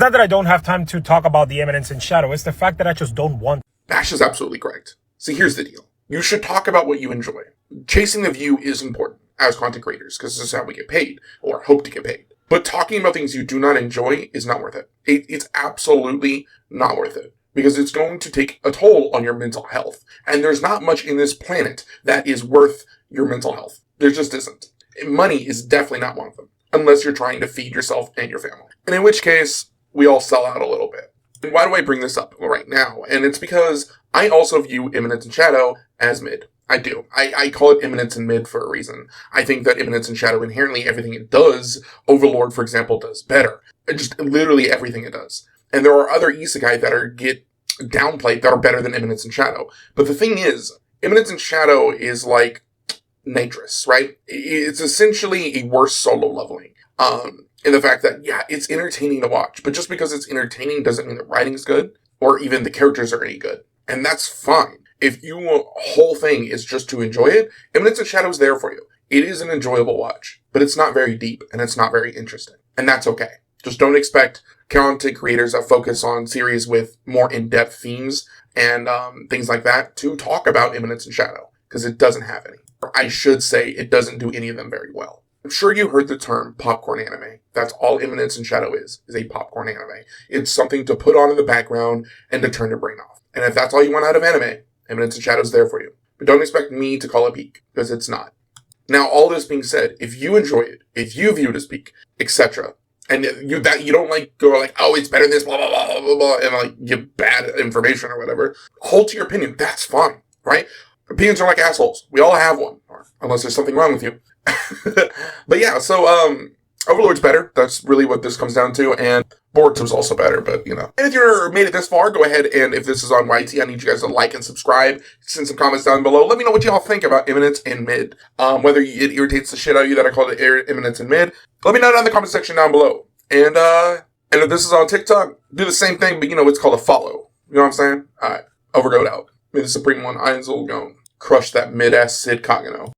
Not that I don't have time to talk about the Eminence and Shadow, it's the fact that I just don't want. Ash is absolutely correct. See, here's the deal. You should talk about what you enjoy. Chasing the view is important as content creators, because this is how we get paid, or hope to get paid. But talking about things you do not enjoy is not worth it. It's absolutely not worth it. Because it's going to take a toll on your mental health. And there's not much in this planet that is worth your mental health. There just isn't. Money is definitely not one of them. Unless you're trying to feed yourself and your family. And in which case, we all sell out a little bit. And why do I bring this up right now? And it's because I also view Eminence and Shadow as mid. I do. I call it Eminence and mid for a reason. I think that Eminence and Shadow, inherently everything it does, Overlord, for example, does better. Just literally everything it does. And there are other Isekai that get downplayed that are better than Eminence and Shadow. But the thing is, Eminence and Shadow is like Natris, right? It's essentially a worse solo leveling. In the fact that, yeah, it's entertaining to watch. But just because it's entertaining doesn't mean the writing's good, or even the characters are any good. And that's fine. If your whole thing is just to enjoy it, Eminence and Shadow is there for you. It is an enjoyable watch, but it's not very deep, and it's not very interesting. And that's okay. Just don't expect content creators that focus on series with more in-depth themes and things like that to talk about Eminence and Shadow, because it doesn't have any. Or I should say it doesn't do any of them very well. I'm sure you heard the term popcorn anime. That's all Eminence and Shadow is a popcorn anime. It's something to put on in the background and to turn your brain off. And if that's all you want out of anime, Eminence and Shadow is there for you. But don't expect me to call it peak, because it's not. Now, all this being said, if you enjoy it, if you view it as peak, etc., and you don't like go like, oh, it's better than this, blah, blah, blah, blah, blah, and like give bad information or whatever, hold to your opinion. That's fine, right? Opinions are like assholes. We all have one, or unless there's something wrong with you. But yeah, so Overlord's better. That's really what this comes down to. And Boruto's also better, but you know. And if you're made it this far, go ahead and if this is on YT, I need you guys to like and subscribe. Send some comments down below. Let me know what y'all think about Eminence and Mid. Whether it irritates the shit out of you that I called it Eminence and Mid. Let me know down in the comment section down below. And if this is on TikTok, do the same thing, but you know, it's called a follow. You know what I'm saying? Alright. Overgoat out. May the Supreme One, Ainzel Gon. Crush that mid-ass Sid Kagano.